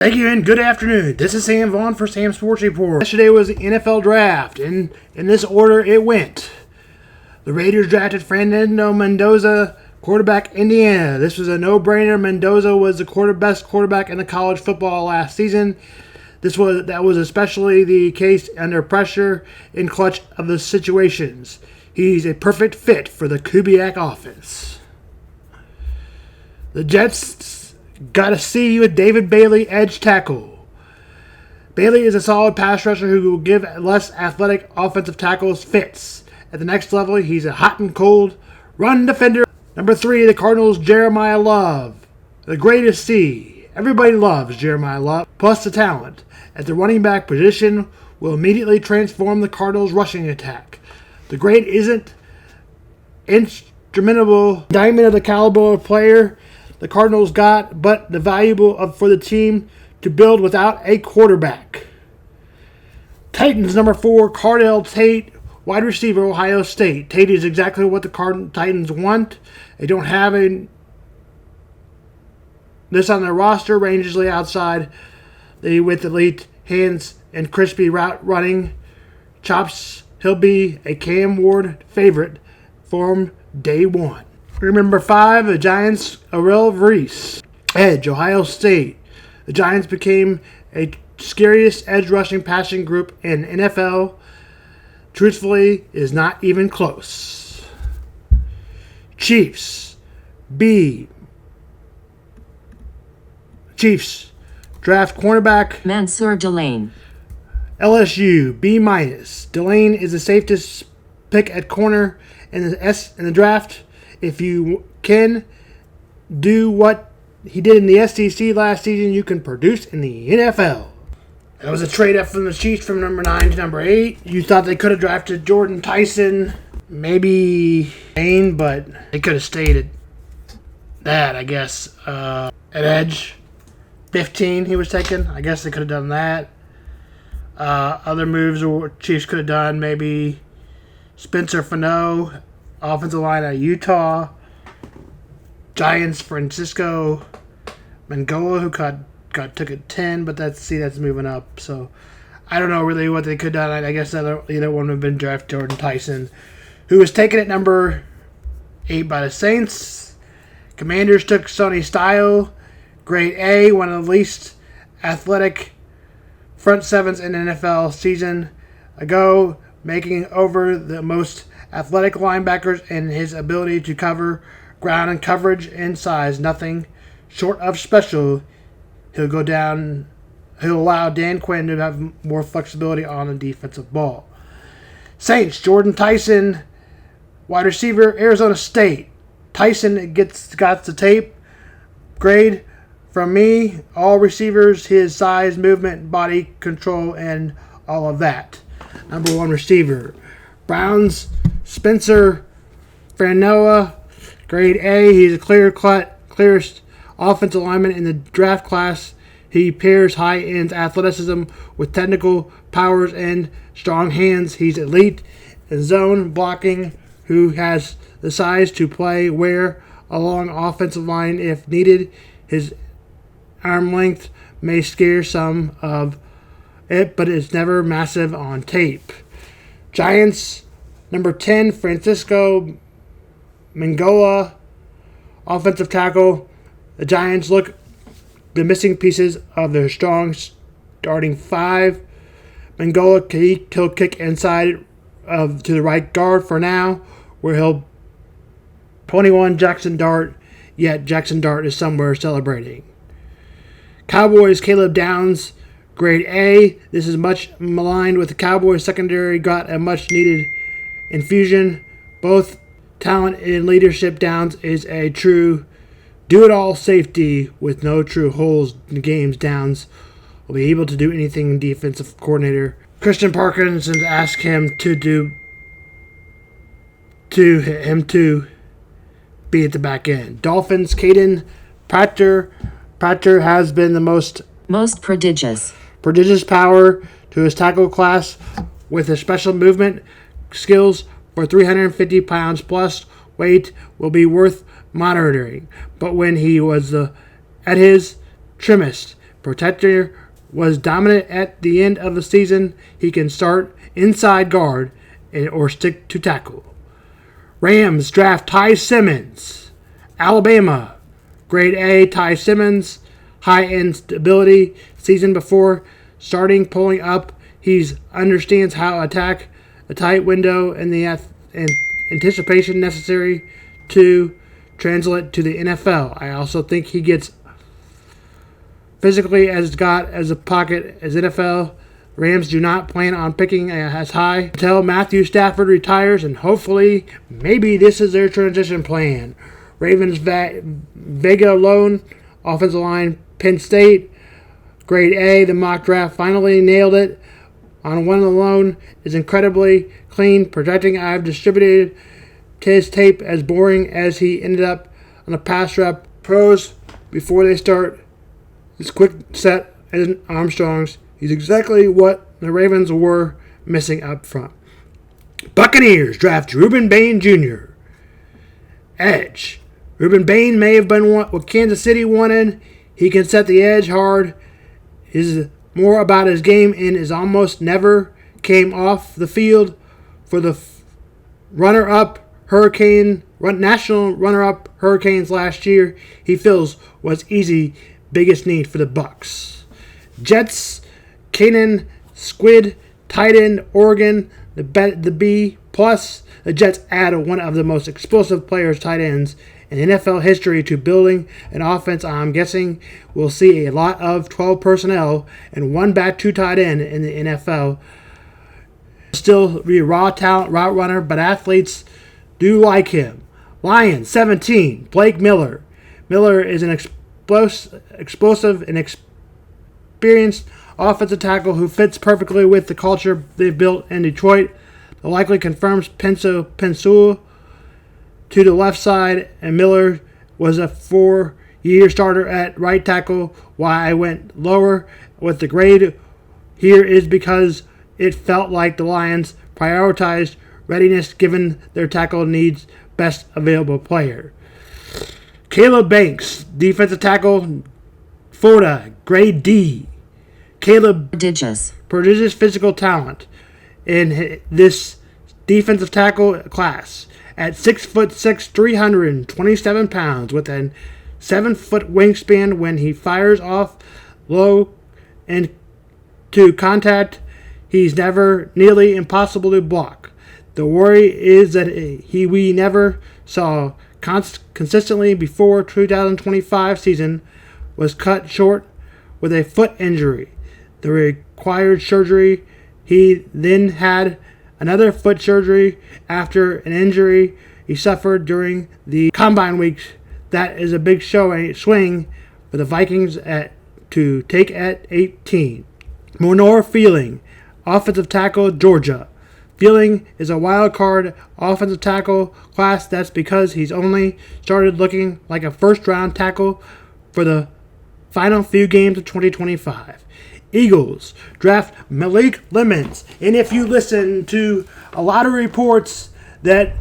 Thank you and good afternoon. This is Sam Vaughn for Sam Sports Report. Yesterday was the NFL draft, and in this order it went. The Raiders drafted Fernando Mendoza, quarterback, Indiana. This was a no-brainer. Mendoza was the best quarterback in the college football last season. That was especially the case under pressure in clutch of the situations. He's a perfect fit for the Kubiak offense. The Jets got a C with David Bailey, edge tackle. Bailey is a solid pass rusher who will give less athletic offensive tackles fits. At the next level, he's a hot and cold run defender. Number 3, the Cardinals' Jeremiah Love. The greatest C. Everybody loves Jeremiah Love, plus the talent at the running back position will immediately transform the Cardinals' rushing attack. The great isn't instrumentable diamond of the caliber of player the Cardinals got, but the valuable for the team to build without a quarterback. Titans number 4, Cardell Tate, wide receiver, Ohio State. Tate is exactly what the Titans want. They don't have this on their roster, rangelessly outside with elite hands and crispy route running chops. He'll be a Cam Ward favorite from day one. Number 5, the Giants' Arel Reese, edge, Ohio State. The Giants became a scariest edge rushing passing group in NFL. Truthfully, is not even close. Chiefs draft cornerback Mansoor Delane. LSU B-. Delane is the safest pick at corner in the draft. If you can do what he did in the SEC last season, you can produce in the NFL. That was a trade up from the Chiefs from number 9 to number 8. You thought they could have drafted Jordan Tyson, maybe Dane, but they could have stayed at that, I guess. At edge, 15 he was taken. I guess they could have done that. Other moves the Chiefs could have done, maybe Spencer Fano, offensive line at Utah. Giants, Francisco Mangola, who took at 10, but that's moving up. So I don't know really what they could have done. I guess either one would have been drafted Jordan Tyson, who was taken at number 8 by the Saints. Commanders took Sonny Style, grade A, one of the least athletic front sevens in the NFL season ago, making over the most athletic linebackers and his ability to cover ground and coverage and size. Nothing short of special. He'll allow Dan Quinn to have more flexibility on the defensive ball. Saints, Jordan Tyson, wide receiver, Arizona State. Tyson got the tape grade from me. All receivers, his size, movement, body control, and all of that. Number 1 receiver. Browns, Spencer Fanoa, grade A. He's a clearest offensive lineman in the draft class. He pairs high-end athleticism with technical powers and strong hands. He's elite in zone blocking, who has the size to play where along offensive line if needed. His arm length may scare some of it, but it's never massive on tape. Giants, number 10, Francisco Mangola, offensive tackle. The Giants look the missing pieces of their strong starting 5. Mangola he'll kick inside to the right guard for now, where he'll 21 Jackson Dart, yet Jackson Dart is somewhere celebrating. Cowboys, Caleb Downs, grade A. This is much maligned with the Cowboys secondary. Got a much needed infusion. Both talent and leadership. Downs is a true do-it-all safety with no true holes in the games. Downs will be able to do anything defensive coordinator Christian Parkinson asked him to be at the back end. Dolphins, Caden Prater. Prater has been the most prodigious power to his tackle class with his special movement skills for 350 pounds plus weight will be worth monitoring. But when he was at his trimmest, protector was dominant at the end of the season. He can start inside guard or stick to tackle. Rams draft Ty Simmons. Alabama, grade A, Ty Simmons, high-end stability. Season before starting pulling up, he understands how to attack a tight window and the anticipation necessary to translate to the NFL. I also think he gets physically as a pocket as NFL. Rams do not plan on picking as high until Matthew Stafford retires, and hopefully, maybe this is their transition plan. Ravens Vega Lone, offensive line, Penn State, grade A. The mock draft finally nailed it. On one alone is incredibly clean, projecting. I've distributed his tape as boring as he ended up on a pass rep. Pros before they start this quick set and Armstrongs. He's exactly what the Ravens were missing up front. Buccaneers draft Ruben Bain Jr. Edge. Ruben Bain may have been what Kansas City wanted. He can set the edge hard. Is more about his game and is almost never came off the field for the national runner-up Hurricanes last year. He feels was easy biggest need for the Bucs. Jets, Kanan Squid, tight end, Oregon, the B+. The Jets add one of the most explosive players, tight ends, in NFL history to building an offense. I'm guessing we'll see a lot of 12 personnel and one back, two tight end in the NFL. Still be a raw talent, route runner, but athletes do like him. Lions, 17, Blake Miller. Miller is an explosive and experienced offensive tackle who fits perfectly with the culture they've built in Detroit. The likely confirms Mansoor to the left side, and Miller was a 4-year starter at right tackle. Why I went lower with the grade here is because it felt like the Lions prioritized readiness given their tackle needs best available player. Caleb Banks, defensive tackle, Florida, grade D. Caleb prodigious physical talent in this defensive tackle class. At 6'6", 327 pounds, with a 7-foot wingspan when he fires off low and to contact, he's never nearly impossible to block. The worry is that we never saw consistently before 2025 season was cut short with a foot injury. The required surgery. He then had another foot surgery after an injury he suffered during the combine weeks. That is a big swing for the Vikings to take at 18. Monor Feeling, offensive tackle, Georgia. Feeling is a wild card offensive tackle class. That's because he's only started looking like a first-round tackle for the final few games of 2025. Eagles draft Malik Lemons. And if you listen to a lot of reports that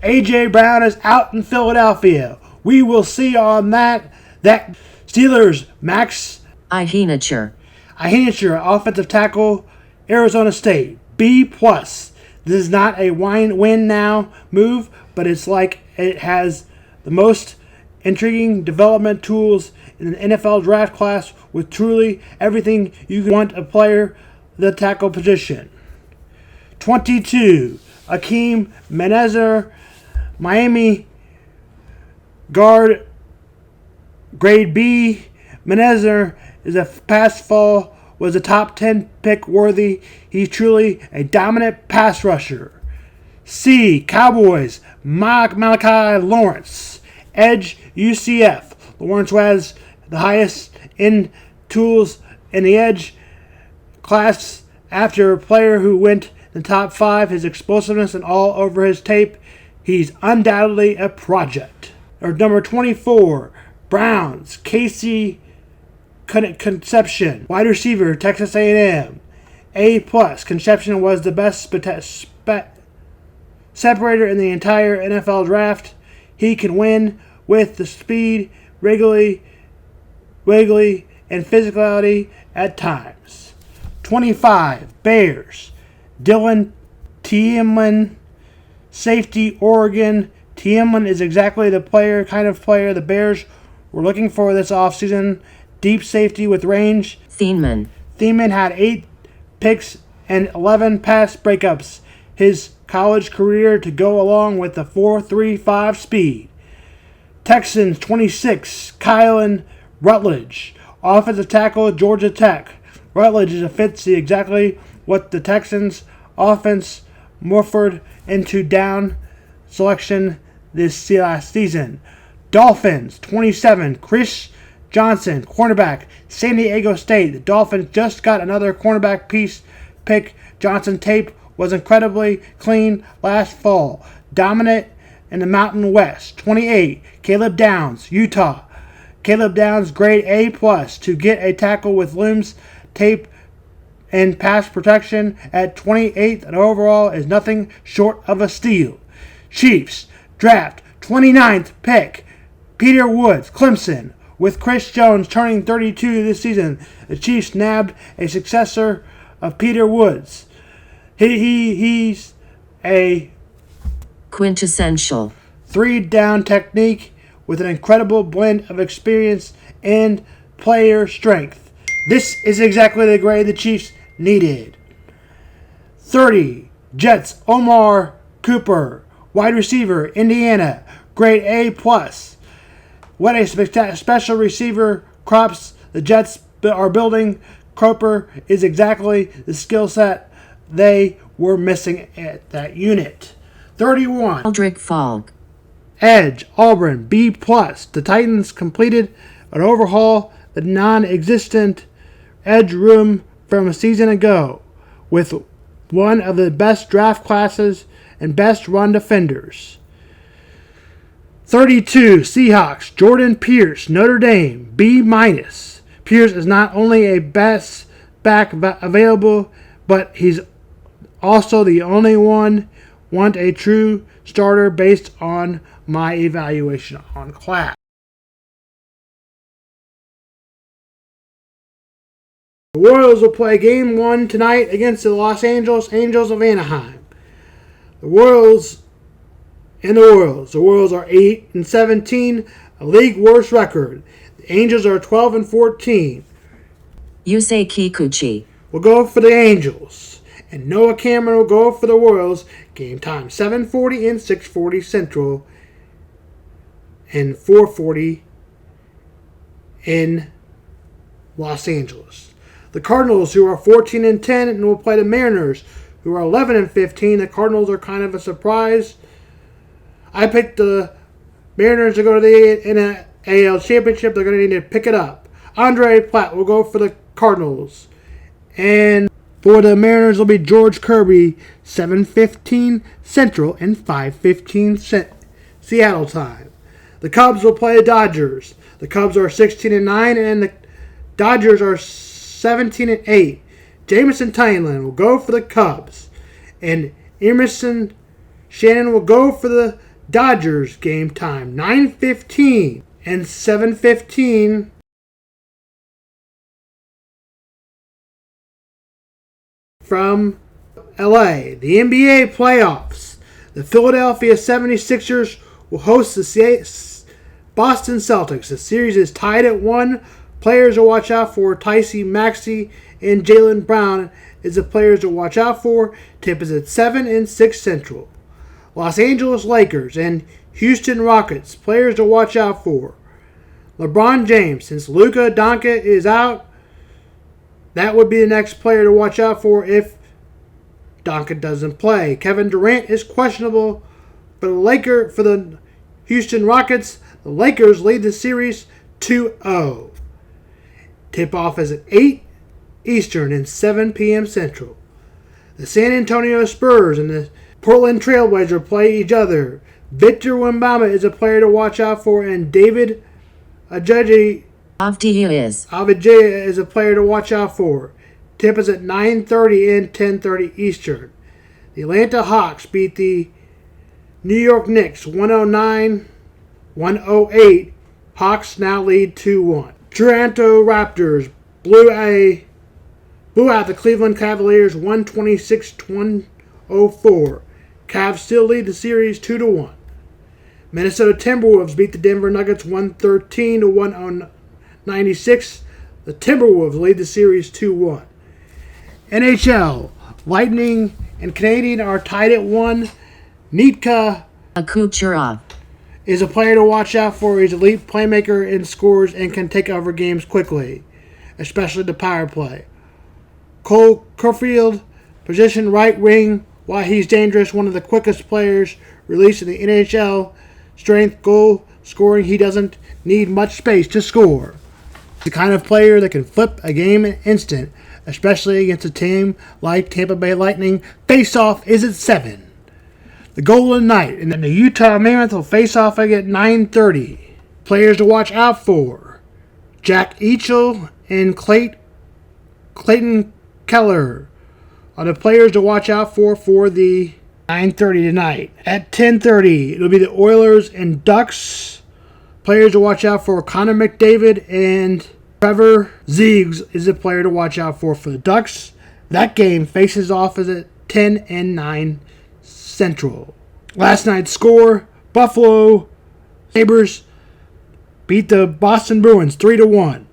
A.J. Brown is out in Philadelphia, we will see on that Steelers Max Ihinacher, offensive tackle, Arizona State, B+. This is not a win now move, but it's like it has the most intriguing development tools in an NFL draft class with truly everything you want a player, the tackle position. 22, Akeem Menezar, Miami guard, grade B. Menezar is a past fall, was a top 10 pick worthy. He's truly a dominant pass rusher. C, Cowboys, Malachi Lawrence, edge, UCF. Lawrence has the highest in tools in the edge class after a player who went in the top 5. His explosiveness and all over his tape. He's undoubtedly a project. Or number 24, Browns, Casey Conception, wide receiver, Texas A&M. A+. Conception was the best separator in the entire NFL draft. He can win with the speed, wiggly, and physicality at times. 25, Bears. Dillon, Thieneman, safety, Oregon. Thieneman is exactly the kind of player the Bears were looking for this offseason. Deep safety with range. Thieneman. Thieneman had 8 picks and 11 pass breakups his college career to go along with the 4.35 speed. Texans 26, Kylan Rutledge, offensive tackle, Georgia Tech. Rutledge fits exactly what the Texans' offense morphed into down selection this last season. Dolphins 27, Chris Johnson, cornerback, San Diego State. The Dolphins just got another cornerback pick. Johnson tape was incredibly clean last fall. Dominant in the Mountain West. 28, Caleb Downs, Utah. Caleb Downs, grade A+ to get a tackle with limbs, tape, and pass protection at 28th and overall is nothing short of a steal. Chiefs draft 29th pick, Peter Woods, Clemson. With Chris Jones turning 32 this season, the Chiefs nabbed a successor of Peter Woods. He's a quintessential 3-down technique with an incredible blend of experience and player strength. This is exactly the grade the Chiefs needed. 30, Jets, Omar Cooper, wide receiver, Indiana, grade A+. What a special receiver crops the Jets are building. Cooper is exactly the skill set they were missing at that unit. 31, Eldrick Falk, edge, Auburn, B+. The Titans completed an overhaul the non-existent edge room from a season ago with one of the best draft classes and best run defenders. 32, Seahawks, Jordan Pierce, Notre Dame, B-. Pierce is not only a best back available, but he's also the only one want a true starter based on my evaluation on class. The Royals will play Game 1 tonight against the Los Angeles Angels of Anaheim. The Royals are 8-17, a league worst record. The Angels are 12-14. Yusei Kikuchi will go for the Angels, and Noah Cameron will go for the Royals. Game time 7:40 and 6:40 Central, and 4:40 in Los Angeles. The Cardinals, who are 14-10, and will play the Mariners, who are 11-15. The Cardinals are kind of a surprise. I picked the Mariners to go to the AL Championship. They're going to need to pick it up. Andre Platt will go for the Cardinals. And for the Mariners will be George Kirby, 7:15 Central and 5:15 Seattle time. The Cubs will play the Dodgers. The Cubs are 16-9 and the Dodgers are 17-8. Jamison Tynan will go for the Cubs. And Emerson Shannon will go for the Dodgers. Game time 9:15 and 7:15 from LA. The NBA playoffs. The Philadelphia 76ers will host the Boston Celtics. The series is tied at 1. Players to watch out for: Tyrese Maxey and Jaylen Brown is the players to watch out for. Tip is at 7 and 6 Central. Los Angeles Lakers and Houston Rockets, players to watch out for: LeBron James. Since Luka Dončić is out, that would be the next player to watch out for if Dončić doesn't play. Kevin Durant is questionable for the Houston Rockets. The Lakers lead the series 2-0. Tip-off is at 8 Eastern and 7 p.m. Central. The San Antonio Spurs and the Portland Trailblazers play each other. Victor Wembanyama is a player to watch out for, and David Avdija is a player to watch out for. Tip is at 9:30 and 10:30 Eastern. The Atlanta Hawks beat the New York Knicks 109-108. Hawks now lead 2-1. Toronto Raptors blew out the Cleveland Cavaliers 126-104. Cavs still lead the series 2-1. Minnesota Timberwolves beat the Denver Nuggets 113-196. The Timberwolves lead the series 2-1. NHL, Lightning and Canadian are tied at 1. Nitka Kucherov, is a player to watch out for. He's an elite playmaker and scores and can take over games quickly, especially the power play. Cole Caulfield, position right wing. While he's dangerous, one of the quickest players released in the NHL. Strength, goal scoring, he doesn't need much space to score. The kind of player that can flip a game in an instant, especially against a team like Tampa Bay Lightning. Face-off is at 7. The Golden Knight and then the Utah Mammoth will face off again at 9:30. Players to watch out for: Jack Eichel and Clayton Keller are the players to watch out for the 9:30 tonight. At 10:30, it'll be the Oilers and Ducks. Players to watch out for: Connor McDavid and Trevor Zegras is a player to watch out for the Ducks. That game faces off at 10 and 9 Central. Last night's score: Buffalo Sabres beat the Boston Bruins 3-1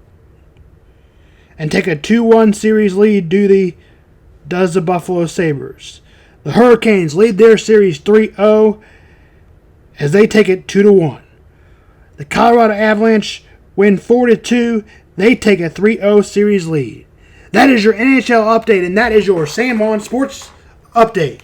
and take a 2-1 series lead. Does the Buffalo Sabres. The Hurricanes lead their series 3-0 as they take it 2-1. The Colorado Avalanche win 4-2. They take a 3-0 series lead. That is your NHL update, and that is your Sam On Sports update.